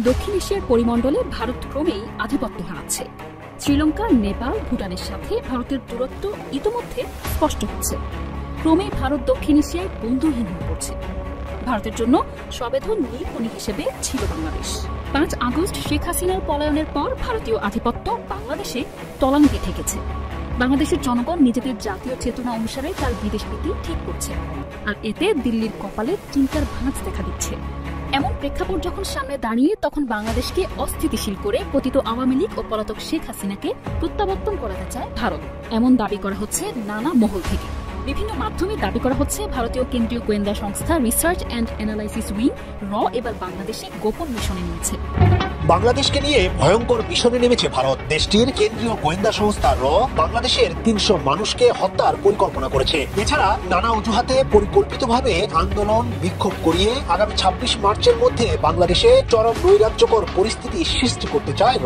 দক্ষিণ এশিয়ার পরিমণ্ডলে ভারত ক্রমেই আধিপত্য হারাচ্ছে। শ্রীলঙ্কা, নেপাল, ভুটানের সাথে ভারতের দূরত্ব ইতোমধ্যে স্পষ্ট হচ্ছে। ক্রমেই ভারত দক্ষিণ এশিয়ায় বন্ধুহীন হয়ে পড়ছে। ভারতের জন্য সবেধন নীলমণি হিসেবে ছিল বাংলাদেশ। 5 আগস্ট শেখ হাসিনার পলায়নের পর ভারতীয় আধিপত্য বাংলাদেশে তলানিতে ঠেকেছে। বাংলাদেশের জনগণ নিজেদের জাতীয় চেতনা অনুসারে তার বিদেশ নীতি ঠিক করছে, আর এতে দিল্লির কপালে চিন্তার ভাঁজ দেখা দিচ্ছে। এমন প্রেক্ষাপট যখন সামনে দাঁড়িয়ে, তখন বাংলাদেশকে অস্থিতিশীল করে পতিত আওয়ামী লীগ ও পলাতক শেখ হাসিনাকে প্রত্যাবর্তন করাতে চায় ভারত, এমন দাবি করা হচ্ছে নানা মহল থেকে। বিভিন্ন মাধ্যমে দাবি করা হচ্ছে ভারতীয় কেন্দ্রীয় গোয়েন্দা সংস্থা রিসার্চ অ্যান্ড অ্যানালাইসিস উইং এবার বাংলাদেশে গোপন মিশনে নেমেছে। বাংলাদেশকে নিয়ে ভয়ঙ্কর মিশনে নেমেছে ভারত। দেশটির কেন্দ্রীয় গোয়েন্দা সংস্থা বাংলাদেশের 300 মানুষকে হত্যার পরিকল্পনা করেছে। এছাড়া নানা অজুহাতে পরিকল্পিতভাবে আন্দোলন বিক্ষোভ করিয়ে আগামী 26 মার্চের মধ্যে বাংলাদেশে চরম নৈরাজ্যকর পরিস্থিতি সৃষ্টি করতে চায়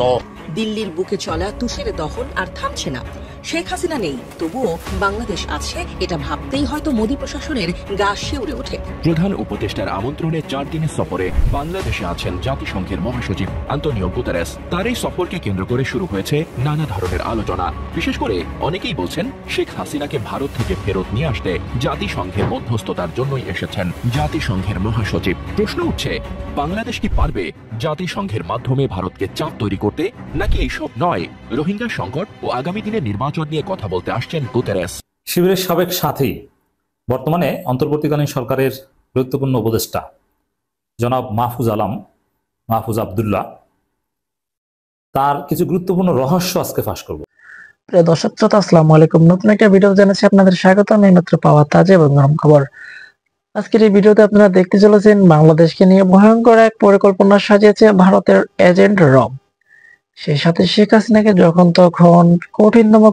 দিল্লির বুকে চলা তুষের দহন আর থামছে না। শেখ হাসিনা নেই, তবুও বাংলাদেশ আছে, এটা ভাবতেই হয়তো মোদী প্রশাসনের গা শিউরে ওঠে। প্রধান উপদেষ্টার আমন্ত্রণে 4 দিনের সফরে বাংলাদেশে আছেন জাতিসংঘের মহাসচিব আন্তোনিও গুতেরেস। তার এই সফরকে কেন্দ্র করে শুরু হয়েছে নানা ধরনের আলোচনা। বিশেষ করে অনেকেই বলছেন শেখ হাসিনাকে ভারত থেকে ফেরত নিয়ে আসতে জাতিসংঘের মধ্যস্থতার জন্যই এসেছেন জাতিসংঘের মহাসচিব। প্রশ্ন উঠছে, বাংলাদেশ কি পারবে জাতিসংঘের মাধ্যমে ভারতকে চাপ তৈরি করতে, নাকি এইসব নয়? রোহিঙ্গা সংকট ও আগামী দিনের নির্বাচন নিয়ে কথা বলতে আসছেন গুতেরেস। শিবিরের সাবেক সাথী, বর্তমানে অন্তর্বর্তীকালীন সরকারের গুরুত্বপূর্ণ উপদেষ্টা জনাব মাহফুজ আবদুল্লাহ, তার কিছু গুরুত্বপূর্ণ রহস্য আজকে ফাঁস করব। প্রিয় দর্শক শ্রোতা, আসসালামু আলাইকুম। নতুন একটা ভিডিও জানাচ্ছি আপনাদের স্বাগতম। এইমাত্র পাওয়া তাজা এবং গরম খবর। আজকের এই ভিডিওতে আপনারা দেখতে চলেছেন বাংলাদেশকে নিয়ে ভয়ঙ্কর এক পরিকল্পনা সাজিয়েছে ভারতের এজেন্ট সেই সাথে শেখ হাসিনাকে যখন তখন কঠিনতম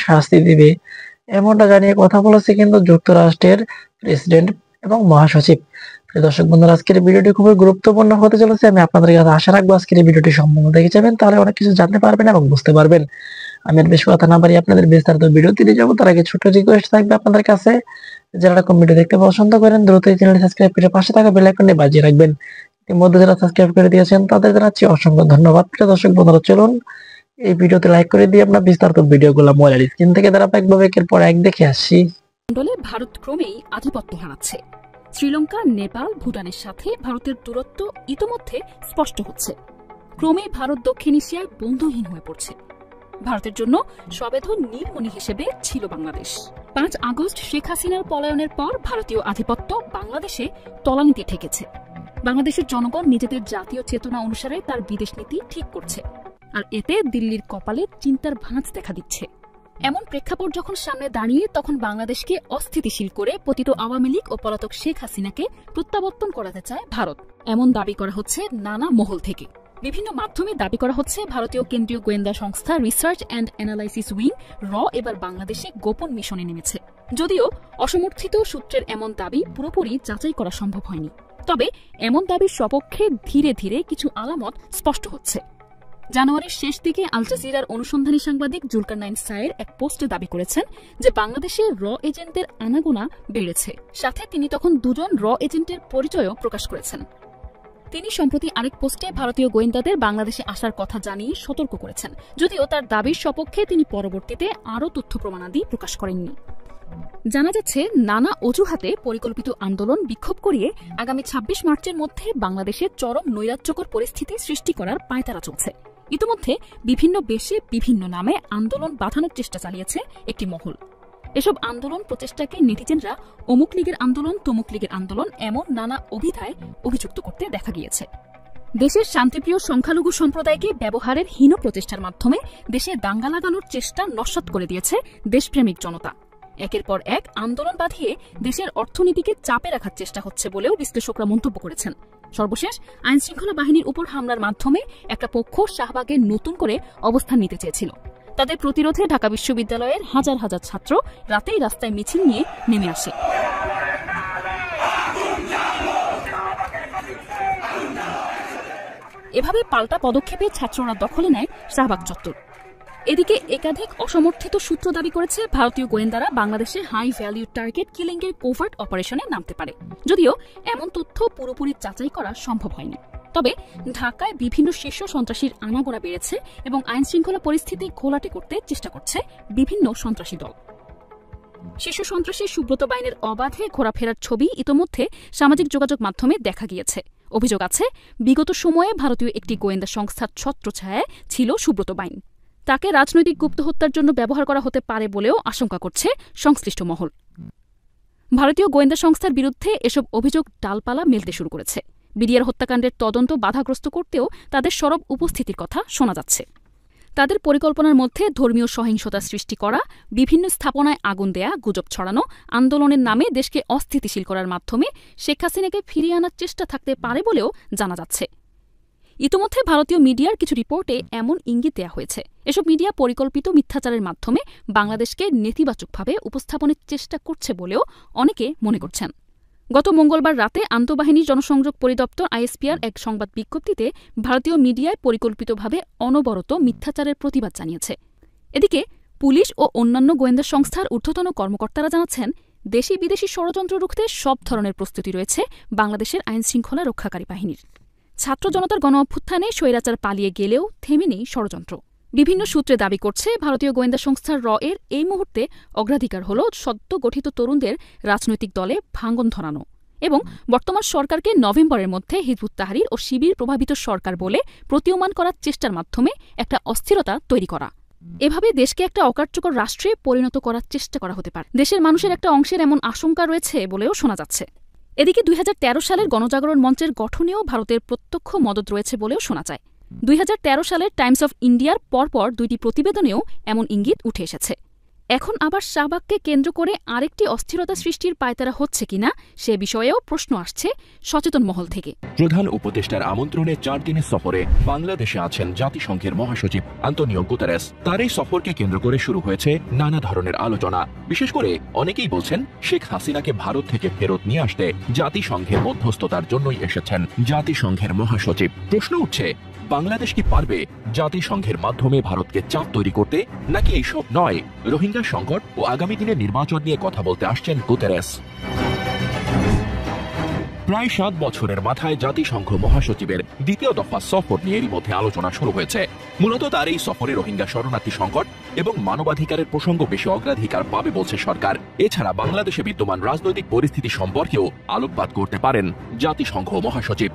শাস্তি দিবে, এমনটা জানিয়ে কথা বলেছে কিন্তু যুক্তরাষ্ট্রের প্রেসিডেন্ট এবং মহাসচিব। দর্শক বন্ধুরা, আজকের ভিডিওটি খুবই গুরুত্বপূর্ণ হতে চলেছে। আমি আপনাদের কাছে আশা রাখবো আজকের এই ভিডিওটি সম্পূর্ণ দেখে যাবেন, তাহলে অনেক কিছু জানতে পারবেন এবং বুঝতে পারবেন। আমি আর বেশি কথা না বাড়িয়ে আপনাদের বিস্তারিত ভিডিওতে দিয়ে যাবো। তার আগে ছোট রিকোয়েস্ট থাকবে আপনাদের কাছে, যারা এরকম ভিডিও দেখতে পছন্দ করেন দ্রুত এই চ্যানেলটি সাবস্ক্রাইব করে পাশে থাকা বেল আইকনটি বাজিয়ে রাখবেন। ইতিমধ্যে যারা সাবস্ক্রাইব করে দিয়েছেন তাদের জানাচ্ছি অসংখ্য ধন্যবাদ। প্রিয় দর্শক বন্ধুরা, চলুন এই ভিডিওতে লাইক করে দিয়ে আমরা বিস্তারিত ভিডিওগুলো মোবাইলের স্ক্রিন থেকে ধারাবাহিকভাবে একের পর এক দেখে আসছি। মণ্ডলে ভারত ক্রমেই আধিপত্য হারাচ্ছে। শ্রীলঙ্কা, নেপাল, ভুটানের সাথে ভারতের দূরত্ব ইতোমধ্যে স্পষ্ট হচ্ছে। ক্রমেই ভারত দক্ষিণ এশিয়ায় বন্ধুহীন হয়ে পড়ছে। ভারতের জন্য সবেধন নীলমণি হিসেবে ছিল বাংলাদেশ। 5 আগস্ট শেখ হাসিনার পলায়নের পর ভারতীয় আধিপত্য বাংলাদেশে তলানিতে ঠেকেছে। বাংলাদেশের জনগণ নিজেদের জাতীয় চেতনা অনুসারে তার বিদেশ নীতি ঠিক করছে, আর এতে দিল্লির কপালে চিন্তার ভাঁজ দেখা দিচ্ছে। এমন প্রেক্ষাপট যখন সামনে দাঁড়িয়ে, তখন বাংলাদেশকে অস্থিতিশীল করে পতিত আওয়ামী লীগ ও পলাতক শেখ হাসিনাকে প্রত্যাবর্তন করাতে চায় ভারত, এমন দাবি করা হচ্ছে নানা মহল থেকে। বিভিন্ন মাধ্যমে দাবি করা হচ্ছে ভারতীয় কেন্দ্রীয় গোয়েন্দা সংস্থা রিসার্চ অ্যান্ড অ্যানালাইসিস উইং এবার বাংলাদেশে গোপন মিশনে নেমেছে। যদিও অসমর্থিত সূত্রের এমন দাবি পুরোপুরি যাচাই করা সম্ভব হয়নি, তবে এমন দাবির সপক্ষে ধীরে ধীরে কিছু আলামত স্পষ্ট হচ্ছে। জানুয়ারির শেষ দিকে আল জাজিরার অনুসন্ধানী সাংবাদিক জুলকারনাইন সায়ের এক পোস্টে দাবি করেছেন যে বাংলাদেশে এজেন্টদের আনাগোনা বেড়েছে। সাথে তিনি তখন 2 জন এজেন্টের পরিচয়ও প্রকাশ করেছেন। তিনি সম্প্রতি আরেক পোস্টে ভারতীয় গোয়েন্দাদের বাংলাদেশে আসার কথা জানিয়ে সতর্ক করেছেন, যদিও তার দাবির সপক্ষে তিনি পরবর্তীতে আরও তথ্য প্রমাণাদি প্রকাশ করেননি। জানা যাচ্ছে, নানা অজুহাতে পরিকল্পিত আন্দোলন বিক্ষোভ করিয়ে আগামী 26 মার্চের মধ্যে বাংলাদেশে চরম নৈরাজ্যকর পরিস্থিতি সৃষ্টি করার পায়তারা চলছে। ইতিমধ্যে বিভিন্ন দেশে বিভিন্ন নামে আন্দোলন বাঁধানোর চেষ্টা চালিয়েছে একটি মহল। এসব আন্দোলন প্রচেষ্টাকে নেটিজেনরা অমুক লীগের আন্দোলন, তমুক লীগের আন্দোলন এমন নানা অভিধায় অভিযুক্ত করতে দেখা গিয়েছে। দেশের শান্তিপ্রিয় সংখ্যালঘু সম্প্রদায়কে ব্যবহারের হীন প্রচেষ্টার মাধ্যমে দেশে দাঙ্গা লাগানোর চেষ্টা নস্যাৎ করে দিয়েছে দেশপ্রেমিক জনতা। একের পর এক আন্দোলন বাঁধিয়ে দেশের অর্থনীতিকে চাপে রাখার চেষ্টা হচ্ছে বলেও বিশ্লেষকরা মন্তব্য করেছেন। সর্বশেষ আইনশৃঙ্খলা বাহিনীর উপর হামলার মাধ্যমে একটা পক্ষ শাহবাগে নতুন করে অবস্থান নিতে চেয়েছিল। তাদের প্রতিরোধে ঢাকা বিশ্ববিদ্যালয়ের হাজার হাজার ছাত্র রাতেই রাস্তায় মিছিল নিয়ে নেমে আসে। এভাবে পাল্টা পদক্ষেপে ছাত্ররা দখলে নেয় শাহবাগ চত্বর। এদিকে একাধিক অসমর্থিত সূত্র দাবি করেছে ভারতীয় গোয়েন্দারা বাংলাদেশে হাই ভ্যালু টার্গেট কিলিং এর কোভার্ট অপারেশনে নামতে পারে, যদিও এমন তথ্য পুরোপুরি যাচাই করা সম্ভব হয়নি। তবে ঢাকায় বিভিন্ন শীর্ষ সন্ত্রাসীর আনাগোনা বেড়েছে এবং আইন শৃঙ্খলা পরিস্থিতি ঘোলাটে করতে চেষ্টা করছে বিভিন্ন সন্ত্রাসী দল। শীর্ষ সন্ত্রাসী সুব্রত বাইনের অবাধে ঘোরাফেরার ছবি ইতোমধ্যে সামাজিক যোগাযোগ মাধ্যমে দেখা গিয়েছে। অভিযোগ আছে, বিগত সময়ে ভারতীয় একটি গোয়েন্দা সংস্থার ছত্রছায়ায় ছিল সুব্রত বাইন। তাকে রাজনৈতিক গুপ্ত হত্যার জন্য ব্যবহার করা হতে পারে বলেও আশঙ্কা করছে সংশ্লিষ্ট মহল। ভারতীয় গোয়েন্দা সংস্থার বিরুদ্ধে এসব অভিযোগ ডালপালা মেলতে শুরু করেছে। বিডিআর হত্যাকাণ্ডের তদন্ত বাধাগ্রস্ত করতেও তাদের সরব উপস্থিতির কথা শোনা যাচ্ছে। তাদের পরিকল্পনার মধ্যে ধর্মীয় সহিংসতা সৃষ্টি করা, বিভিন্ন স্থাপনায় আগুন দেয়া, গুজব ছড়ানো, আন্দোলনের নামে দেশকে অস্থিতিশীল করার মাধ্যমে শেখ হাসিনাকে ফিরিয়ে আনার চেষ্টা থাকতে পারে বলেও জানা যাচ্ছে। ইতোমধ্যে ভারতীয় মিডিয়ার কিছু রিপোর্টে এমন ইঙ্গিত দেওয়া হয়েছে। এসব মিডিয়া পরিকল্পিত মিথ্যাচারের মাধ্যমে বাংলাদেশকে নেতিবাচকভাবে উপস্থাপনের চেষ্টা করছে বলেও অনেকে মনে করছেন। গত মঙ্গলবার রাতে আন্তঃবাহিনী জনসংযোগ পরিদপ্তর আইএসপিআর এক সংবাদ বিজ্ঞপ্তিতে ভারতীয় মিডিয়ায় পরিকল্পিতভাবে অনবরত মিথ্যাচারের প্রতিবাদ জানিয়েছে। এদিকে পুলিশ ও অন্যান্য গোয়েন্দা সংস্থার ঊর্ধ্বতন কর্মকর্তারা জানাচ্ছেন, দেশি বিদেশি ষড়যন্ত্র রুখতে সব ধরনের প্রস্তুতি রয়েছে বাংলাদেশের আইনশৃঙ্খলা রক্ষাকারী বাহিনীর। ছাত্র জনতার গণ অভ্যুত্থানে স্বৈরাচার পালিয়ে গেলেও থেমে নেই ষড়যন্ত্র। বিভিন্ন সূত্রে দাবি করছে, ভারতীয় গোয়েন্দা সংস্থার এর এই মুহূর্তে অগ্রাধিকার হল সদ্য গঠিত তরুণদের রাজনৈতিক দলে ভাঙন ধরানো এবং বর্তমান সরকারকে নভেম্বরের মধ্যে হিজবুত তাহরির ও শিবির প্রভাবিত সরকার বলে প্রতীয়মান করার চেষ্টার মাধ্যমে একটা অস্থিরতা তৈরি করা। এভাবে দেশকে একটা অকার্যকর রাষ্ট্রে পরিণত করার চেষ্টা করা হতে পারে। দেশের মানুষের একটা অংশের এমন আশঙ্কা রয়েছে বলেও শোনা যাচ্ছে। এদিকে 2013 সালের গণজাগরণ মঞ্চের গঠনেও ভারতের প্রত্যক্ষ মদত রয়েছে বলেও শোনা যায়। 2013 সালের টাইমস অফ ইন্ডিয়ার পরপর দুইটি প্রতিবেদনেও এমন ইঙ্গিত উঠে এসেছে। এখন আবার শাহবাগকে কেন্দ্র করে আরেকটি অস্থিরতা সৃষ্টির পায়তারা হচ্ছে কিনা সে বিষয়েও প্রশ্ন আসছে সচেতন মহল থেকে। প্রধান উপদেষ্টার আমন্ত্রণে 4 দিনের সফরে বাংলাদেশে আছেন জাতিসংঘের মহাসচিব আন্তোনিও গুতেরেস। তার এই সফরকে কেন্দ্র করে শুরু হয়েছে নানা ধরনের আলোচনা। বিশেষ করে অনেকেই বলছেন, শেখ হাসিনাকে ভারত থেকে ফেরত নিয়ে আসতে জাতিসংঘের মধ্যস্থতার জন্যই এসেছেন জাতিসংঘের মহাসচিব। প্রশ্ন উঠছে, বাংলাদেশ কি পারবে জাতিসংঘের মাধ্যমে ভারতকে চাপ তৈরি করতে, নাকি এইসব নয়? রোহিঙ্গা সংকট ও আগামী দিনের নির্বাচন নিয়ে কথা বলতে আসছেন গুতেরেস। প্রায় 7 বছরের মাথায় জাতিসংঘ মহাসচিবের দ্বিতীয় দফা সফর নিয়ে এরই মধ্যে আলোচনা শুরু হয়েছে। মূলত তার এই সফরে রোহিঙ্গা শরণার্থী সংকট এবং মানবাধিকারের প্রসঙ্গ বেশি অগ্রাধিকার পাবে বলছে সরকার। এছাড়া বাংলাদেশে বিদ্যমান রাজনৈতিক পরিস্থিতি সম্পর্কেও আলোকপাত করতে পারেন জাতিসংঘ মহাসচিব।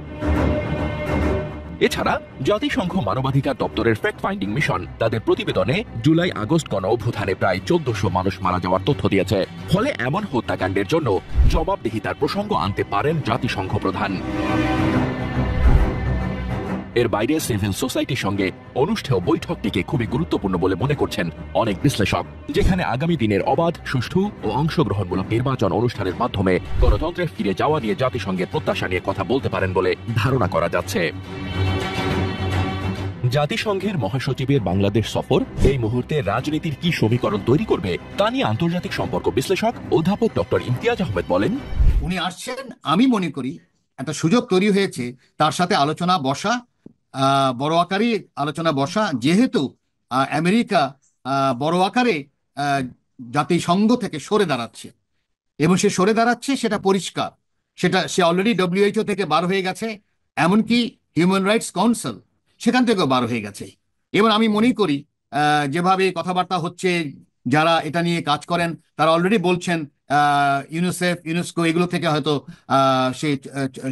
এছাড়া জাতিসংঘ মানবাধিকার দপ্তরের ফ্যাক্ট ফাইন্ডিং মিশন তাদের প্রতিবেদনে জুলাই আগস্ট গণ অভ্যুত্থানে প্রায় 1400 মানুষ মারা যাওয়ার তথ্য দিয়েছে। ফলে এমন হত্যাকাণ্ডের জন্য জবাবদিহিতার প্রসঙ্গ আনতে পারেন জাতিসংঘ প্রধান। এর বাইরে সিভিল সোসাইটির সঙ্গে অনুষ্ঠেয় বৈঠকটিকে খুবই গুরুত্বপূর্ণ বলে মনে করছেন অনেক বিশ্লেষক, যেখানে আগামী দিনের অবাধ, সুষ্ঠু ও অংশগ্রহণমূলক নির্বাচন অনুষ্ঠানের মাধ্যমে গণতন্ত্রে ফিরে যাওয়া নিয়ে জাতিসংঘের প্রত্যাশা নিয়ে কথা বলতে পারেন বলে ধারণা করা যাচ্ছে। জাতিসংঘের মহাসচিবের বাংলাদেশ সফর এই মুহূর্তে রাজনীতির কি সমীকরণ তৈরি করবে তা নিয়ে আন্তর্জাতিক সম্পর্ক বিশ্লেষক অধ্যাপক ডক্টর ইমতিয়াজ আহমেদ বলেন, উনি আসছেন, আমি মনে করি একটা সুযোগ তৈরি হয়েছে তার সাথে আলোচনা বসা, বড় আকারে আলোচনা বসা, যেহেতু আমেরিকা বড় আকারে জাতিসংঘ থেকে সরে দাঁড়াচ্ছে এবং সে সরে দাঁড়াচ্ছে সেটা পরিষ্কার। সে অলরেডি WHO থেকে বার হয়ে গেছে, এমনকি হিউম্যান রাইটস কাউন্সিল সেখান থেকেও বার হয়ে গেছে। এবং আমি মনে করি যেভাবে কথাবার্তা হচ্ছে, যারা এটা নিয়ে কাজ করেন তারা অলরেডি বলছেন ইউনিসেফ, ইউনেস্কো এগুলো থেকে হয়তো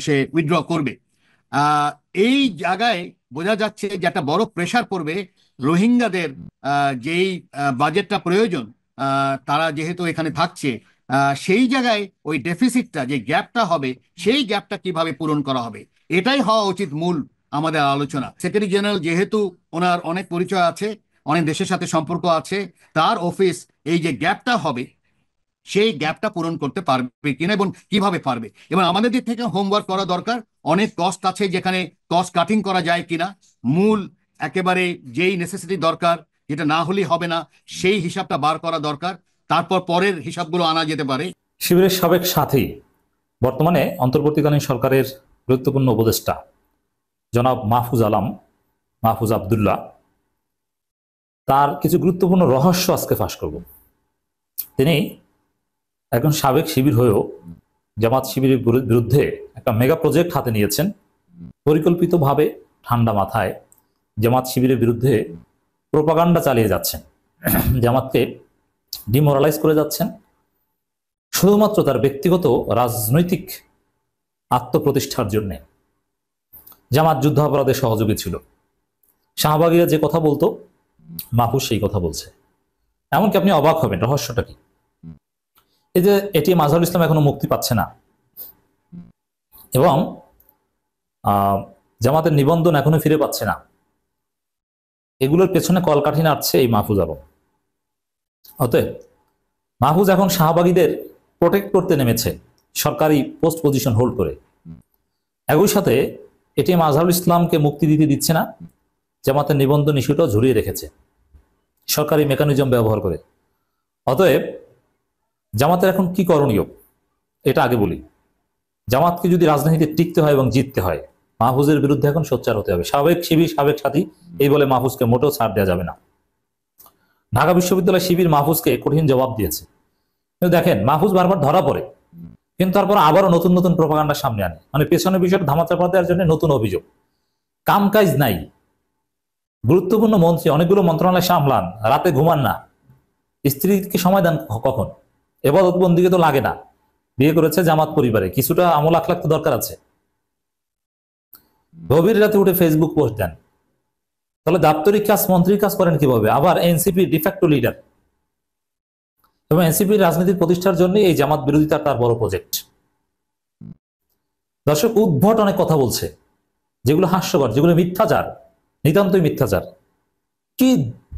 সে উইথড্র করবে। এই জায়গায় বোঝা যাচ্ছে যে একটা বড় প্রেশার পড়বে রোহিঙ্গাদের যেই বাজেটটা প্রয়োজন, তারা যেহেতু এখানে থাকছে, সেই জায়গায় ওই ডেফিসিটটা, যে গ্যাপটা হবে, সেই গ্যাপটা কিভাবে পূরণ করা হবে, এটাই হওয়া উচিত মূল আমাদের আলোচনা। সেক্রেটারি জেনারেল যেহেতু ওনার অনেক পরিচয় আছে, অনেক দেশের সাথে সম্পর্ক আছে, তার অফিস এই যে গ্যাপটা হবে সেই গ্যাপটা পূরণ করতে পারবে কিনা এবং কিভাবে পারবে। এবং আমাদের দিক থেকে হোমওয়ার্ক করা দরকার। অনেক কস্ট আছে যেখানে কস্ট কাটিং করা যায় কিনা, মূল একেবারে যেই নেসেসিটি দরকার, যেটা না হলেই হবে না, সেই হিসাবটা বার করা দরকার। তারপর পরের হিসাবগুলো আনা যেতে পারে। শিবিরের সাবেক সাথী, বর্তমানে অন্তর্বর্তীকালীন সরকারের গুরুত্বপূর্ণ উপদেষ্টা জনাব মাহফুজ আবদুল্লাহ, তার কিছু গুরুত্বপূর্ণ রহস্য আজকে ফাঁস করব। তিনি একজন সাবেক শিবির হয়েও জামাত শিবিরের বিরুদ্ধে একটা মেগা প্রজেক্ট হাতে নিয়েছেন, পরিকল্পিতভাবে ঠান্ডা মাথায় জামাত শিবিরের বিরুদ্ধে প্রোপাগান্ডা চালিয়ে যাচ্ছেন, জামাতকে ডিমোরালাইজ করে যাচ্ছেন শুধুমাত্র তার ব্যক্তিগত রাজনৈতিক আত্মপ্রতিষ্ঠার জন্য। জামাত যুদ্ধাপরাধে সহযোগী ছিল, শাহবাগীরা যে কথা বলতো মাহফুজ সেই কথা বলছে। এমনকি আপনি অবাক হবেন, রহস্যটা কি? এই যে এটিএম আজহারুল ইসলাম এখনো মুক্তি পাচ্ছে না এবং জামাতের নিবন্ধন এখনো ফিরে পাচ্ছে না, এগুলোর পেছনে কলকাঠি নাড়ছে এই মাহফুজ আলম। অতএব মাহফুজ এখন শাহবাগীদের প্রোটেক্ট করতে নেমেছে সরকারি পোস্ট পজিশন হোল্ড করে। একই সাথে এটিএম আজহারুল ইসলামকে মুক্তি দিতে দিচ্ছে না, জামাতের নিবন্ধন ইস্যুটাও ঝুলিয়ে রেখেছে সরকারি মেকানিজম ব্যবহার করে। অতএব জামাতের এখন কি করণীয় এটা আগে বলি। জামাতকে যদি রাজনীতিতে টিকতে হয় এবং জিততে হয়, মাহফুজের বিরুদ্ধে এখন সোচ্চার হতে হবে। সাবেক শিবির সাবেক সাথী এই বলে মাহফুজকে মোটেও ছাড় দেওয়া যাবে না। ঢাকা বিশ্ববিদ্যালয় শিবির মাহফুজকে কঠিন জবাব দিয়েছে, কিন্তু দেখেন মাহফুজ বারবার ধরা পড়ে, কিন্তু তারপর আবারও নতুন নতুন প্রোপাগান্ডা সামনে আনে, মানে পেছনের বিষয়টা ধামাচাপা দেওয়ার জন্য নতুন অভিযোগ। কাম কাজ নাই, গুরুত্বপূর্ণ মন্ত্রী, অনেকগুলো মন্ত্রণালয় সামলান, রাতে ঘুমান না, স্ত্রীকে সময় দেন কখন? এবাদত বন্দিকে তো লাগে না, বিয়ে করেছে জামাত পরিবারে, কিছুটা আমল আখলাক তো দরকার আছে। গভীর রাতে উঠে ফেসবুক পোস্ট দেন, তাহলে দাপ্তরিক কাজ মন্ত্রীর কাজ করেন কিভাবে? আবার এনসিপি ডিফ্যাক্টো লিডার এবং এনসিপির রাজনীতির প্রতিষ্ঠার জন্য এই জামাত বিরোধিতা তার বড় প্রজেক্ট। দর্শক, উদ্ভট অনেক কথা বলছে যেগুলো হাস্যকর, যেগুলো মিথ্যাচার, নিতান্তই মিথ্যাচার। কি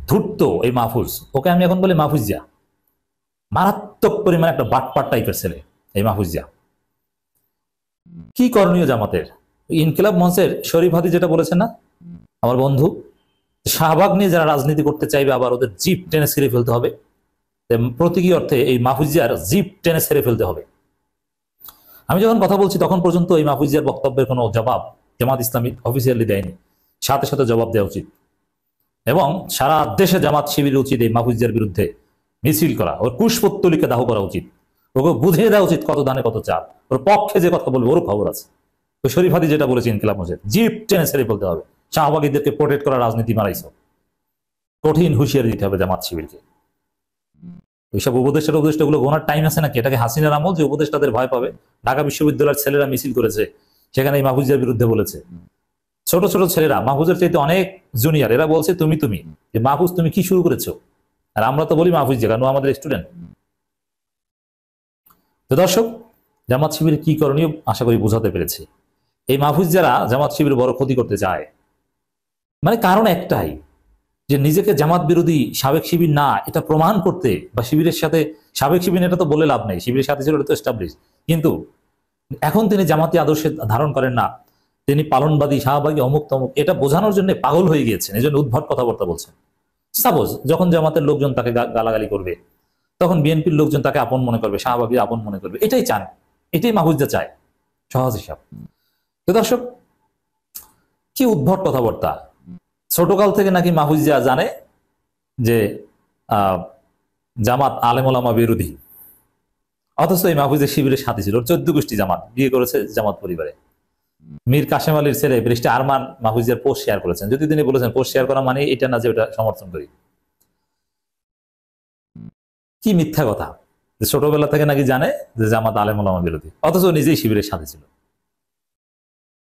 ধূর্ত এই মাহফুজ, ওকে আমি এখন বলি মাহফুজ জিয়া। মারাত্মক পরিমাণে একটা বাটপার টাইপের ছেলে এই মাহফুজ জিয়া। কি করণীয় জামাতের? ইনকিলাব মঞ্চের শরীফ হাদি যেটা বলেছেন না আমার বন্ধু, শাহবাগ নিয়ে যারা রাজনীতি করতে চাইবে আবার ওদের জিপ টেনে ছিঁড়ে ফেলতে হবে। প্রতীকী অর্থে এই মাহফুজ জিয়ার জিপ টেনে ছেড়ে ফেলতে হবে। আমি যখন কথা বলছি তখন পর্যন্ত এই মাহফুজ জিয়ার বক্তব্যের কোনো জবাব জামাত ইসলামী অফিসিয়ালি দেয়নি, সাথে সাথে জবাব দেওয়া উচিত। এবং সারা দেশে জামাত শিবির উচিত এই মাহফুজ জিয়ার বিরুদ্ধে মিছিল করা, ওর কুশপুত্তলিকে দাহ করা উচিত, ওকে বুঝিয়ে দেওয়া উচিত কত দানে কত চাল, ওর পক্ষে যে কথা বলবে ওর খবর আছে। ওই শরীফ হাদি যেটা বলেছে ইনকিলাব মঞ্চের, জিপ টেনে ছেড়ে ফেলতে হবে। শাহবাগীদেরকে প্রোটেক্ট করা রাজনীতি মারাইছ, কঠিন হুঁশিয়ারি দিতে হবে জামাত শিবিরকে। ওইসব উপদেষ্টাগুলো গোনার টাইম আছে নাকি? এটাকে হাসিনার আমল যে উপদেষ্টাদের ভয় পাবে। ঢাকা বিশ্ববিদ্যালয়ের ছেলেরা মিছিল করেছে, সেখানে এই মাহফুজের বিরুদ্ধে বলেছে। ছোট ছোট ছেলেরা মাহফুজের চাইতে অনেক জুনিয়র, এরা বলছে তুমি যে মাহফুজ তুমি কি শুরু করেছো? আর আমরা তো বলি মাহফুজ যে কেন আমাদের স্টুডেন্ট। তো দর্শক, জামাত শিবির কি করণীয় আশা করি বোঝাতে পেরেছি। এই মাহফুজ যারা জামাত শিবির বড় ক্ষতি করতে চায়, মানে কারণ একটাই, যে নিজেকে জামাত বিরোধী সাবেক শিবির না এটা প্রমাণ করতে, বা শিবিরের সাথে সাবেক শিবির এটা তো বলে লাভ নেই, শিবিরের সাথে ছিল এটা তো এস্টাবলিশ, কিন্তু এখন তিনি জামাতি আদর্শে ধারণ করেন না, তিনি পালনবাদী শাহবাগী অমুক তমুক, এটা বোঝানোর জন্য পাগল হয়ে গিয়েছেন, এই জন্য উদ্ভট কথাবার্তা বলছেন। সাপোজ যখন জামাতের লোকজন তাকে গালাগালি করবে, তখন বিএনপির লোকজন তাকে আপন মনে করবে, শাহবাগী আপন মনে করবে, এটাই চান, এটাই মাহফুজা চায়, সহজ হিসাব। তো দর্শক, কি উদ্ভট কথাবার্তা। ছোটকাল থেকে নাকি মাহফুজ জিয়া জানে যে জামাত আলেম ওলামা বিরোধী, অথচ এই মাহফুজের শিবিরের সাথী ছিল। 14 গোষ্ঠী জামাত, বিয়ে করেছে জামাত পরিবারে। মীর কাশেম আলীর ছেলে ব্যারিস্টার আরমান মাহফুজের পোস্ট শেয়ার করেছেন, যদি তিনি বলেছেন পোস্ট শেয়ার করা মানে এটা না যে ওটা সমর্থন করি। কি মিথ্যা কথা, যে ছোটবেলা থেকে নাকি জানে যে জামাত আলেম ওলামা বিরোধী, অথচ নিজেই শিবিরের সাথী ছিল।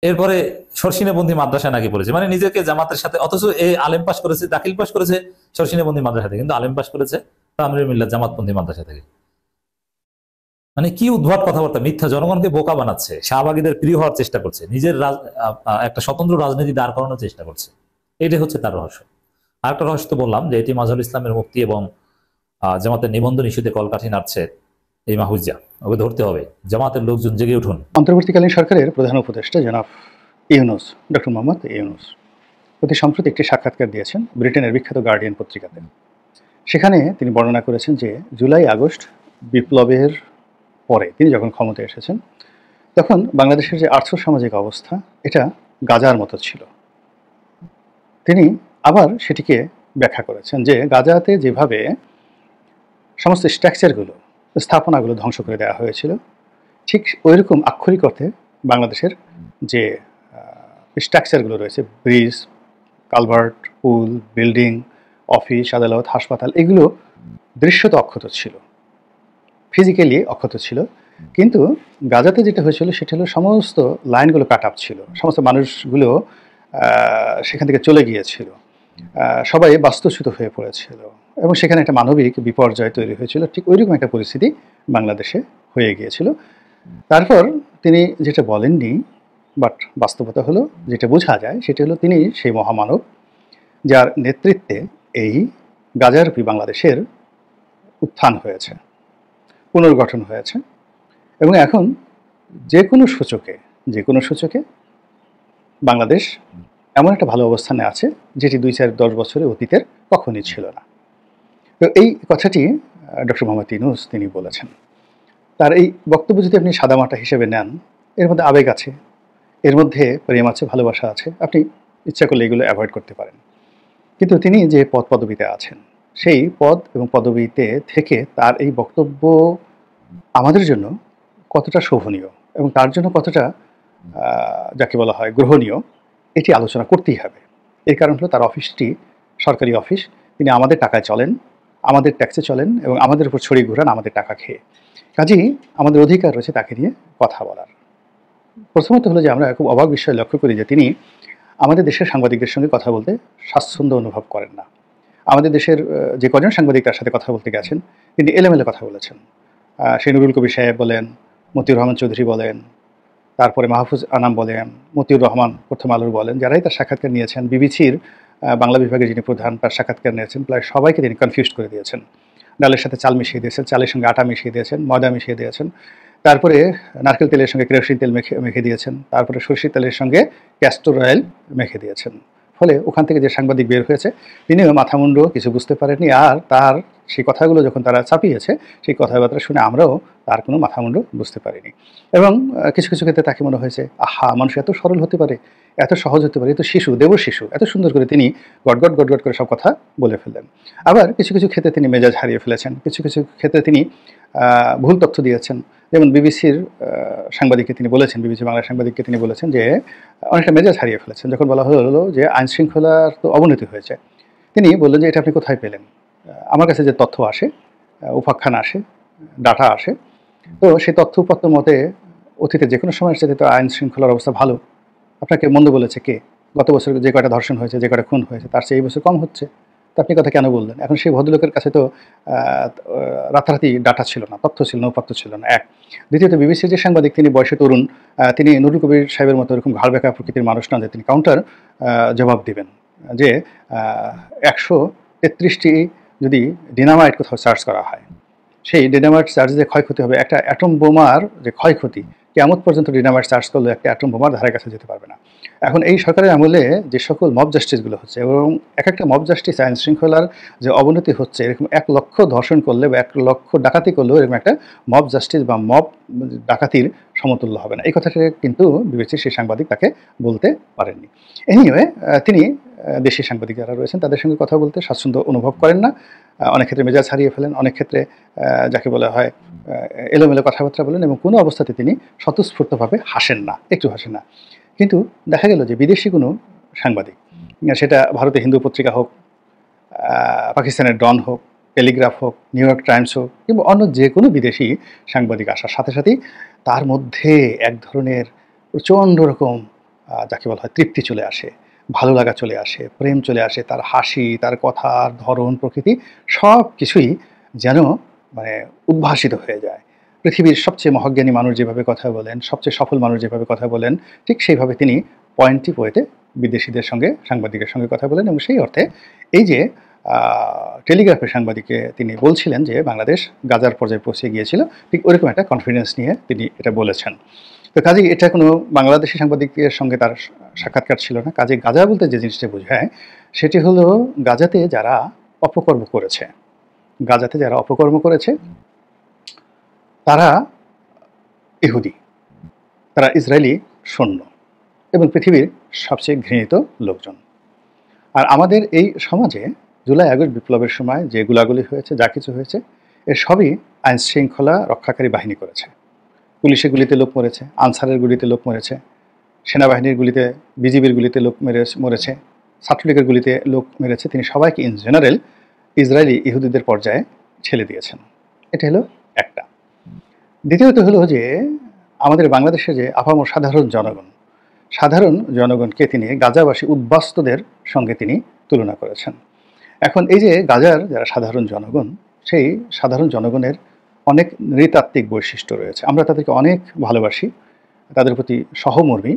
এরপরে সরসিনেবন্দী মাদ্রাসায় নাকি পড়েছে, মানে নিজেকে জামাতের সাথে, অথচ এই আলেম পাস করেছে, দাখিল পাস করেছে সরসিনেবন্দী মাদ্রাসা থেকে, কিন্তু আলেম পাস করেছে তামরির মিল্লাত জামাতপন্থী মাদ্রাসা থেকে। মানে কি উদ্ভট কথাবার্তা, মিথ্যা, জনগণকে বোকা বানাচ্ছে, শাহবাগীদের প্রিয় হওয়ার চেষ্টা করছে, নিজের একটা স্বতন্ত্র রাজনীতি দাঁড় করানোর চেষ্টা করছে। এটাই হচ্ছে তার রহস্য। আর একটা রহস্য তো বললাম যে এটি আজহারুল ইসলামের মুক্তি এবং জামাতের নিবন্ধন ইস্যুতে কলকাঠি নাড়ছে এই মাহফুজ জিয়া, ওকে ধরতে হবে। জামাতের লোকজন জেগে উঠুন। অন্তর্বর্তীকালীন সরকারের প্রধান উপদেষ্টা জনাব ইউনূস, ডক্টর মোহাম্মদ ইউনূস অতি সম্প্রতি একটি সাক্ষাৎকার দিয়েছেন ব্রিটেনের বিখ্যাত গার্ডিয়ান পত্রিকাতে। সেখানে তিনি বর্ণনা করেছেন যে জুলাই আগস্ট বিপ্লবের পরে তিনি যখন ক্ষমতায় এসেছেন, তখন বাংলাদেশের যে আর্থসামাজিক অবস্থা এটা গাজার মতো ছিল। তিনি আবার সেটিকে ব্যাখ্যা করেছেন যে গাজাতে যেভাবে সমস্ত স্ট্রাকচারগুলো, স্থাপনাগুলো ধ্বংস করে দেওয়া হয়েছিল, ঠিক ওইরকম আক্ষরিক অর্থে বাংলাদেশের যে স্ট্রাকচারগুলো রয়েছে, ব্রিজ, কালভার্ট, পুল, বিল্ডিং, অফিস, আদালত, হাসপাতাল, এগুলো দৃশ্যত অক্ষত ছিল, ফিজিক্যালি অক্ষত ছিল। কিন্তু গাজাতে যেটা হয়েছিল সেটা হলো সমস্ত লাইনগুলো কাট আপ ছিল, সমস্ত মানুষগুলো সেখান থেকে চলে গিয়েছিল, সবাই বাস্তুচ্যুত হয়ে পড়েছিল এবং সেখানে একটা মানবিক বিপর্যয় তৈরি হয়েছিল। ঠিক ওইরকম একটা পরিস্থিতি বাংলাদেশে হয়ে গিয়েছিল। তারপর তিনি যেটা বলেননি, বাট বাস্তবতা হলো যেটা বোঝা যায় সেটা হলো তিনি সেই মহামানব যার নেতৃত্বে এই গাজারূপী বাংলাদেশের উত্থান হয়েছে, পুনর্গঠন হয়েছে এবং এখন যে কোনো সূচকে বাংলাদেশ এমন একটা ভালো অবস্থানে আছে যেটি 2-4-10 বছরের অতীতের কখনই ছিল না। তো এই কথাটি ডক্টর মোহাম্মদ ইউনূস তিনি বলেছেন। তার এই বক্তব্য যদি আপনি সাদামাটা হিসেবে নেন, এর মধ্যে আবেগ আছে, এর মধ্যে প্রেম আছে, ভালোবাসা আছে, আপনি ইচ্ছা করলে এগুলো অ্যাভয়েড করতে পারেন। কিন্তু তিনি যে পদ পদবিতে আছেন, সেই পদ এবং পদবিতে থেকে তার এই বক্তব্য আমাদের জন্য কতটা শোভনীয় এবং তার জন্য কতটা যাকে বলা হয় গ্রহণীয়, এটি আলোচনা করতেই হবে। এর কারণ হলো তার অফিসটি সরকারি অফিস, তিনি আমাদের টাকায় চলেন, আমাদের ট্যাক্সে চলেন এবং আমাদের উপর ছড়িয়ে ঘুরান আমাদের টাকা খেয়ে। কাজেই আমাদের অধিকার রয়েছে তাকে নিয়ে কথা বলার। প্রথমত হলো যে আমরা খুব অবাক বিষয় লক্ষ্য করি যে তিনি আমাদের দেশের সাংবাদিকদের সঙ্গে কথা বলতে স্বাচ্ছন্দ্য অনুভব করেন না। আমাদের দেশের যে কজন সাংবাদিক তার সাথে কথা বলতে গেছেন তিনি এলোমেলো কথা বলেছেন। সেই নুরুল কবির সাহেব বলেন, মতিউর রহমান চৌধুরী বলেন, তারপরে মাহফুজ আনাম বলেন, মতিউর রহমান প্রথম আলোর বলেন, যারাই তার সাক্ষাৎকার নিয়েছেন, বিবিসির বাংলা বিভাগের যিনি প্রধান তার সাক্ষাৎকার নিয়েছেন, প্রায় সবাইকে তিনি কনফিউজ করে দিয়েছেন। ডালের সাথে চাল মিশিয়ে দিয়েছেন, চালের সঙ্গে আটা মিশিয়ে দিয়েছেন, ময়দা মিশিয়ে দিয়েছেন, তারপরে নারকেল তেলের সঙ্গে কেরোসিন তেল মেখে দিয়েছেন, তারপরে সরষের তেলের সঙ্গে ক্যাস্টর অয়েল মেখে দিয়েছেন। ফলে ওখান থেকে যে সাংবাদিক বের হয়েছে তিনিও মাথামুন্ডু কিছু বুঝতে পারেননি। আর তার সেই কথাগুলো যখন তারা চাপিয়েছে, সেই কথাবার্তা শুনে আমরাও তার কোনো মাথামুন্ডু বুঝতে পারিনি। এবং কিছু কিছু ক্ষেত্রে তাকে মনে হয়েছে, আহা, মানুষ এত সরল হতে পারে, এত সহজ হতে পারে, এত শিশু, দেব শিশু, এত সুন্দর করে তিনি গটগট গটগট করে সব কথা বলে ফেললেন। আবার কিছু কিছু ক্ষেত্রে তিনি মেজাজ হারিয়ে ফেলেছেন, কিছু কিছু ক্ষেত্রে তিনি ভুল তথ্য দিয়েছেন। যেমন বিবিসির সাংবাদিককে তিনি বলেছেন, বিবিসি বাংলা সাংবাদিককে তিনি বলেছেন যে অনেকটা মেজাজ হারিয়ে ফেলেছেন। যখন বলা হলো যে আইন শৃঙ্খলার তো অবনতি হয়েছে, তিনি বললেন যে এটা আপনি কোথায় পেলেন? আমার কাছে যে তথ্য আসে, উপাখ্যান আসে, ডাটা আসে, তো সেই তথ্য উপাত্ত মতে অতীতে যে কোনো সময়ের সাথে তো আইন শৃঙ্খলার অবস্থা ভালো। আপনাকে মন্দ বলেছে কে? গত বছর যে কয়টা ধর্ষণ হয়েছে, যে কয়টা খুন হয়েছে, তার চেয়ে এই বছর কম হচ্ছে। তো আপনি কথা কেন বললেন? এখন সেই ভদ্রলোকের কাছে তো রাতারাতি ডাটা ছিল না, তথ্য ছিল না, উপাত্ত ছিল না, এক। দ্বিতীয়ত বিবিসির যে সাংবাদিক তিনি বয়সে তরুণ, তিনি নুরুল কবির সাহেবের মতো এরকম ঘাড় বেঁকা প্রকৃতির মানুষ না যে তিনি কাউন্টার জবাব দিবেন যে 133টি যদি ডিনামাইট কোথাও সার্চ করা হয়, সেই ডিনামাইট চার্জ যে ক্ষয়ক্ষতি হবে, একটা অ্যাটম বোমার যে ক্ষয়ক্ষতি, কেমন পর্যন্ত ডিনামাইট চার্জ করলে একটা অ্যাটম বোমার ধারে কাছে যেতে পারবে না। এখন এই সরকারের আমলে যে সকল মব জাস্টিসগুলো হচ্ছে এবং এক একটা মব জাস্টিস আইন শৃঙ্খলার যে অবনতি হচ্ছে, এরকম 1 লক্ষ ধর্ষণ করলে বা 1 লক্ষ ডাকাতি করলেও এরকম একটা মব জাস্টিস বা মব ডাকাতির সমতুল্য হবে না। এই কথাটা কিন্তু বিবেচিত সেই সাংবাদিক তাকে বলতে পারেননি। এনিওয়ে তিনি দেশি সাংবাদিক যারা রয়েছেন তাদের সঙ্গে কথা বলতে স্বাচ্ছন্দ্য অনুভব করেন না, অনেক ক্ষেত্রে মেজাজ হারিয়ে ফেলেন, অনেক ক্ষেত্রে যাকে বলা হয় এলোমেলো কথাবার্তা বলেন এবং কোনো অবস্থাতে তিনি স্বতঃস্ফূর্তভাবে হাসেন না, একটু হাসেন না। কিন্তু দেখা গেল যে বিদেশি কোনো সাংবাদিক, সেটা ভারতে হিন্দু পত্রিকা হোক, পাকিস্তানের ডন হোক, টেলিগ্রাফ হোক, নিউ ইয়র্ক টাইমস হোক, কিংবা অন্য যে কোনো বিদেশি সাংবাদিক আসার সাথে সাথেই তার মধ্যে এক ধরনের প্রচণ্ড রকম যাকে বলা হয় তৃপ্তি চলে আসে, ভালো লাগা চলে আসে, প্রেম চলে আসে। তার হাসি, তার কথার ধরন, প্রকৃতি সব কিছুই যেন মানে উদ্ভাসিত হয়ে যায়। পৃথিবীর সবচেয়ে মহাজ্ঞানী মানুষ যেভাবে কথা বলেন, সবচেয়ে সফল মানুষ যেভাবে কথা বলেন, ঠিক সেইভাবে তিনি পয়েন্টটি পয়েতে বিদেশিদের সঙ্গে, সাংবাদিকের সঙ্গে কথা বলেন। এবং সেই অর্থে এই যে টেলিগ্রাফের সাংবাদিককে তিনি বলছিলেন যে বাংলাদেশ গাজার পর্যায়ে পৌঁছে গিয়েছিল, ঠিক ওরকম একটা কনফিডেন্স নিয়ে তিনি এটা বলেছেন। তো কাজেই এটা কোনো বাংলাদেশি সাংবাদিকের সঙ্গে তার সাক্ষাৎকার ছিল না। কাজে গাজা বলতে যে জিনিসটা বোঝায় সেটি হলো গাজাতে যারা অপকর্ম করেছে, গাজাতে যারা অপকর্ম করেছে তারা ইহুদি, তারা ইসরায়েলি সৈন্য এবং পৃথিবীর সবচেয়ে ঘৃণিত লোকজন। আর আমাদের এই সমাজে জুলাই আগস্ট বিপ্লবের সময় যে গুলাগুলি হয়েছে, যা কিছু হয়েছে, এর সবই আইন শৃঙ্খলা রক্ষাকারী বাহিনী করেছে। পুলিশের গুলিতে লোক মরেছে, আনসারের গুলিতে লোক মরেছে, সেনাবাহিনীর গুলিতে, বিজিবির গুলিতে লোক মরেছে, ছাত্রলীগের গুলিতে লোক মেরেছে, তিনি সবাইকে ইন জেনারেল ইসরায়েলি ইহুদিদের পর্যায়ে ঠেলে দিয়েছেন। এটা হলো একটা। দ্বিতীয়ত হলো যে আমাদের বাংলাদেশে যে আপামর সাধারণ জনগণকে তিনি গাজাবাসী উদ্বাস্তুদের সঙ্গে তিনি তুলনা করেছেন। এখন এই যে গাজার যারা সাধারণ জনগণ, সেই সাধারণ জনগণের অনেক নৃতাত্ত্বিক বৈশিষ্ট্য রয়েছে। আমরা তাদেরকে অনেক ভালোবাসি, তাদের প্রতি সহমর্মী,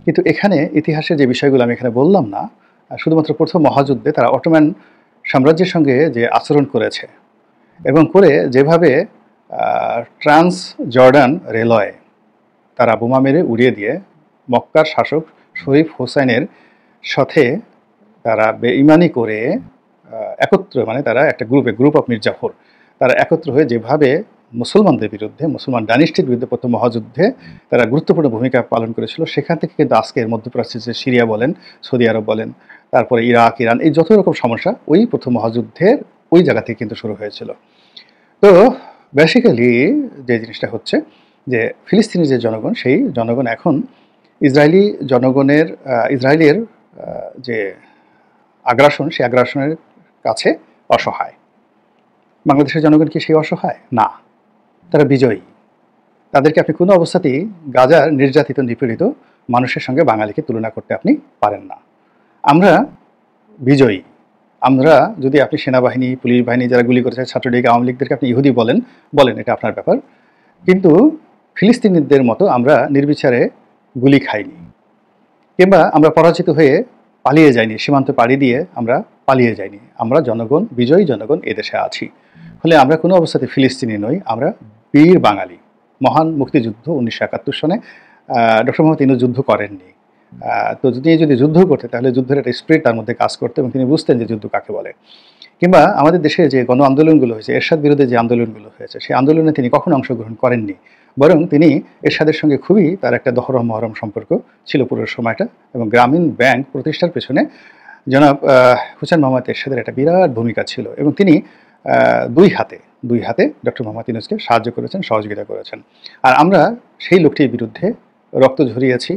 কিন্তু এখানে ইতিহাসের যে বিষয়গুলো আমি এখানে বললাম না, শুধুমাত্র প্রথম মহাযুদ্ধে তারা অটোম্যান সাম্রাজ্যের সঙ্গে যে আচরণ করেছে এবং করে যেভাবে ট্রান্স জর্ডান রেলওয়ে তারা বোমা মেরে উড়িয়ে দিয়ে মক্কার শাসক শরীফ হোসেনের সাথে তারা বেঈমানি করে একত্র, মানে তারা একটা গ্রুপ অফ মির্জাফর, তারা একত্র হয়ে যেভাবে মুসলমানদের বিরুদ্ধে, মুসলমান ডাইনেস্টির বিরুদ্ধে প্রথম মহাযুদ্ধে তারা গুরুত্বপূর্ণ ভূমিকা পালন করেছিল, সেখান থেকে কিন্তু আজকের মধ্যপ্রাচ্যে যে সিরিয়া বলেন, সৌদি আরব বলেন, তারপরে ইরাক, ইরান, এই যত রকম সমস্যা ওই প্রথম মহাযুদ্ধের ওই জায়গা থেকে কিন্তু শুরু হয়েছিল। তো বেসিক্যালি যে জিনিসটা হচ্ছে যে ফিলিস্তিনি যে জনগণ, সেই জনগণ এখন ইসরায়েলের যে আগ্রাসন, সেই আগ্রাসনের কাছে অসহায়। বাংলাদেশের জনগণ কি সেই অসহায়? না, তারা বিজয়ী। তাদেরকে আপনি কোনো অবস্থাতেই গাজার নির্যাতিত নিপীড়িত মানুষের সঙ্গে বাঙালিকে তুলনা করতে আপনি পারেন না। আমরা বিজয়ী। আমরা যদি আপনি সেনাবাহিনী, পুলিশ বাহিনী যারা গুলি করেছে, ছাত্রলীগ, আওয়ামী লীগদেরকে আপনি ইহুদি বলেন, এটা আপনার ব্যাপার, কিন্তু ফিলিস্তিনিদের মতো আমরা নির্বিচারে গুলি খাইনি, কিংবা আমরা পরাজিত হয়ে পালিয়ে যাইনি, সীমান্ত পাড়ি দিয়ে আমরা পালিয়ে যাইনি। আমরা জনগণ, বিজয়ী জনগণ এদেশে আছি। ফলে আমরা কোনো অবস্থাতে ফিলিস্তিনি নই, আমরা বীর বাঙালি। মহান মুক্তিযুদ্ধ 1971 সনে ডক্টর মোহাম্মদ ইউনূস যুদ্ধ করেননি। তো যদি যুদ্ধ করতে, তাহলে যুদ্ধের একটা স্পিরিট তার মধ্যে কাজ করতে এবং তিনি বুঝতেন যে যুদ্ধ কাকে বলে। কিংবা আমাদের দেশে যে গণ আন্দোলনগুলো হয়েছে, এরশাদ বিরোধী যে আন্দোলনগুলো হয়েছে, সেই আন্দোলনে তিনি কখনো অংশগ্রহণ করেননি, বরং তিনি এরশাদের সঙ্গে খুবই তার একটা দহরম মহরম সম্পর্ক ছিল পুরো সময়টা। এবং গ্রামীণ ব্যাংক প্রতিষ্ঠার পেছনে জনাব হুসেইন মোহাম্মদ এরশাদের একটা বিরাট ভূমিকা ছিল এবং তিনি দুই হাতে ডক্টর মোহাম্মদ ইউনূসকে সাহায্য করেছেন, সহযোগিতা করেছেন। আর আমরা সেই লোকটির বিরুদ্ধে রক্ত ঝরিয়েছি,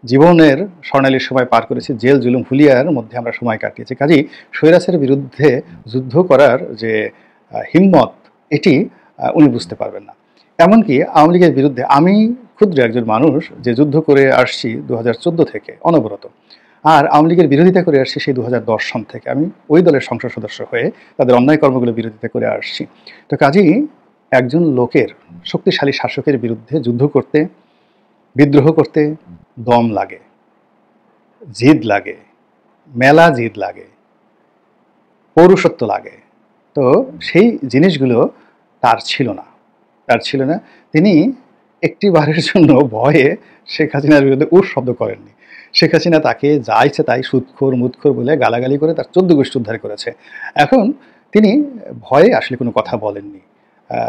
জীবনের স্বর্ণালীর সময় পার করেছি, জেল জুলুম হুলিয়ার মধ্যে আমরা সময় কাটিয়েছি। কাজেই স্বৈরাচারের বিরুদ্ধে যুদ্ধ করার যে হিম্মত, এটি উনি বুঝতে পারবেন না। এমনকি আওয়ামী লীগের বিরুদ্ধে আমি ক্ষুদ্র একজন মানুষ যে যুদ্ধ করে আসছি 2014 থেকে অনবরত, আর আওয়ামী লীগের বিরোধিতা করে আসছি সেই 2010 সন থেকে। আমি ওই দলের সংসদ সদস্য হয়ে তাদের অন্যায় কর্মগুলো বিরোধিতা করে আসছি। তো কাজেই একজন লোকের, শক্তিশালী শাসকের বিরুদ্ধে যুদ্ধ করতে, বিদ্রোহ করতে দম লাগে, জিদ লাগে, মেলা জিদ লাগে, পৌরুষত্ব লাগে। তো সেই জিনিসগুলো তার ছিল না। তিনি একটি বারের জন্য ভয়ে শেখ হাসিনার বিরুদ্ধে উফ শব্দ করেননি। শেখ হাসিনা তাকে যা ইচ্ছে তাই সুদখোর মুদখোর বলে গালাগালি করে তার 14 গোষ্ঠী উদ্ধার করেছে। এখন তিনি ভয়ে আসলে কোনো কথা বলেননি।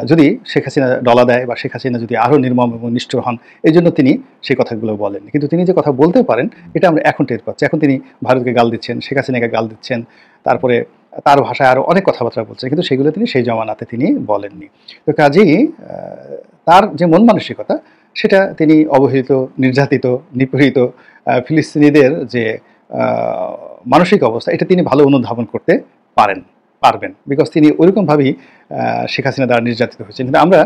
যদি শেখ হাসিনা ডলা দেয় বা শেখ হাসিনা যদি আরও নির্মম এবং নিষ্ঠুর হন, এই জন্য তিনি সেই কথাগুলো বলেননি। কিন্তু তিনি যে কথা বলতে পারেন, এটা আমরা এখন টের পাচ্ছি। এখন তিনি ভারতকে গাল দিচ্ছেন, শেখ হাসিনাকে গাল দিচ্ছেন, তারপরে তার ভাষায় আরও অনেক কথাবার্তা বলছেন, কিন্তু সেগুলো তিনি সেই জমানাতে তিনি বলেননি। তো কাজেই তার যে মন মানসিকতা, সেটা তিনি অবহেলিত, নির্যাতিত, নিপীড়িত ফিলিস্তিনিদের যে মানসিক অবস্থা, এটা তিনি ভালো অনুধাবন করতে পারবেন, বিকজ তিনি ওইরকমভাবেই শেখ হাসিনা দ্বারা নির্যাতিত হয়েছেন। কিন্তু আমরা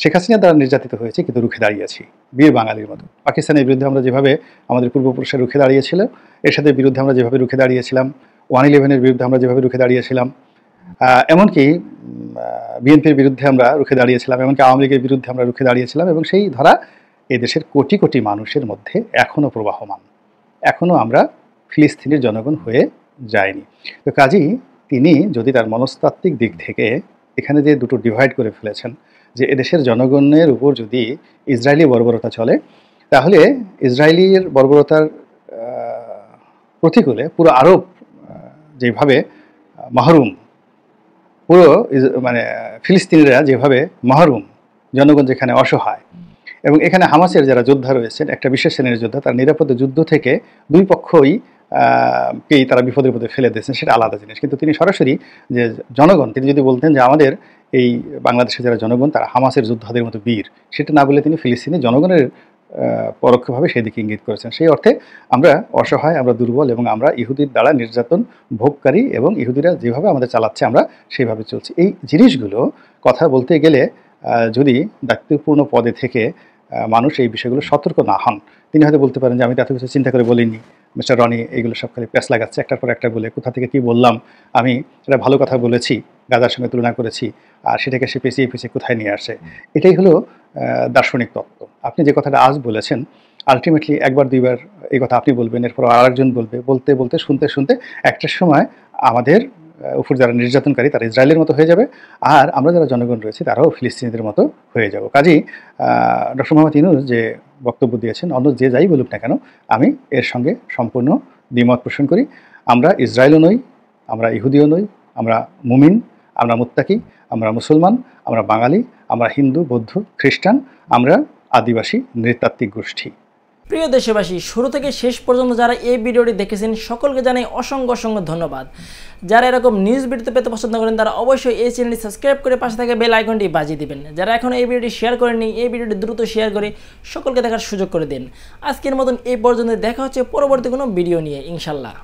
শেখ হাসিনা দ্বারা নির্যাতিত হয়েছি, কিন্তু রুখে দাঁড়িয়েছি বীর বাঙালির মতো। পাকিস্তানের বিরুদ্ধে আমরা যেভাবে আমাদের পূর্বপুরুষের রুখে দাঁড়িয়েছিল, এরশাদের বিরুদ্ধে আমরা যেভাবে রুখে দাঁড়িয়েছিলাম, 111-এর বিরুদ্ধে আমরা যেভাবে রুখে দাঁড়িয়েছিলাম, এমনকি বিএনপির বিরুদ্ধে আমরা রুখে দাঁড়িয়েছিলাম, এমনকি আওয়ামী লীগের বিরুদ্ধে আমরা রুখে দাঁড়িয়েছিলাম, এবং সেই ধারা এই দেশের কোটি কোটি মানুষের মধ্যে এখনও প্রবাহমান। এখনও আমরা ফিলিস্তিনির জনগণ হয়ে যায়নি। তো কাজেই তিনি যদি তার মনস্তাত্ত্বিক দিক থেকে এখানে যে দুটো ডিভাইড করে ফেলেছেন, যে এদেশের জনগণের উপর যদি ইসরায়েলি বর্বরতা চলে, তাহলে ইসরায়েলির বর্বরতার প্রতিকূলে পুরো আরব যেভাবে মাহরুম, পুরো ফিলিস্তিনিরা যেভাবে মাহরুম, জনগণ যেখানে অসহায়, এবং এখানে হামাসের যারা যোদ্ধা রয়েছেন, একটা বিশেষ শ্রেণীর যোদ্ধা, তার নিরাপদে যুদ্ধ থেকে দুই পক্ষই কেই তারা বিপদের মধ্যে ফেলে দিয়েছেন, সেটা আলাদা জিনিস। কিন্তু তিনি সরাসরি যে জনগণ, তিনি যদি বলতেন যে আমাদের এই বাংলাদেশের যারা জনগণ তারা হামাসের যোদ্ধাদের মতো বীর, সেটা না বলে তিনি ফিলিস্তিনি জনগণের পরোক্ষভাবে সেদিকে ইঙ্গিত করেছেন। সেই অর্থে আমরা অসহায়, আমরা দুর্বল এবং আমরা ইহুদির দ্বারা নির্যাতন ভোগকারী এবং ইহুদিরা যেভাবে আমাদের চালাচ্ছে আমরা সেইভাবে চলছি। এই জিনিসগুলো কথা বলতে গেলে যদি দায়িত্বপূর্ণ পদে থেকে মানুষ এই বিষয়গুলো সতর্ক না হন, তিনি হয়তো বলতে পারেন যে আমি তো এত কিছু চিন্তা করে বলিনি, মিস্টার রনি এইগুলো সব খালি প্যাঁচ লাগাচ্ছে একটার পর একটা বলে, কোথা থেকে কি বললাম, আমি এটা ভালো কথা বলেছি, গাজার সঙ্গে তুলনা করেছি, আর সেটাকে সে পেঁচিয়ে পেঁচিয়ে কোথায় নিয়ে আসে। এটাই হলো দার্শনিক তত্ত্ব। আপনি যে কথাটা আজ বলেছেন, আলটিমেটলি একবার দুইবার এই কথা আপনি বলবেন, এরপর আরেকজন বলবে, বলতে বলতে শুনতে শুনতে একটা সময় আমাদের উপর যারা নির্যাতনকারী তারা ইসরায়েলের মতো হয়ে যাবে, আর আমরা যারা জনগণ রয়েছি তারাও ফিলিস্তিনিদের মতো হয়ে যাব। কাজেই ডক্টর মোহাম্মদ ইউনূস যে বক্তব্য দিয়েছেন, অন্য যে যাই বলুক না কেন, আমি এর সঙ্গে সম্পূর্ণ দ্বিমত পোষণ করি। আমরা ইসরায়েলও নই, আমরা ইহুদিও নই, আমরা মুমিন, আমরা মুত্তাকি, আমরা মুসলমান, আমরা বাঙালি, আমরা হিন্দু, বৌদ্ধ, খ্রিস্টান, আমরা আদিবাসী নৃতাত্ত্বিক গোষ্ঠী। প্রিয় দেশবাসী, শুরু থেকে শেষ পর্যন্ত যারা এই ভিডিওটি দেখেছেন সকলকে জানাই অসংখ্য অসংখ্য ধন্যবাদ। যারা এরকম নিউজ ভিডিও পেতে পছন্দ করেন তারা অবশ্যই এই চ্যানেলটি সাবস্ক্রাইব করে পাশে থাকা বেল আইকনটি বাজিয়ে দিবেন। যারা এখনও এই ভিডিওটি শেয়ার করেননি, এই ভিডিওটি দ্রুত শেয়ার করে সকলকে দেখার সুযোগ করে দিন। আজকের মতন এই পর্যন্ত, দেখা হচ্ছে পরবর্তী কোনো ভিডিও নিয়ে ইনশাল্লাহ।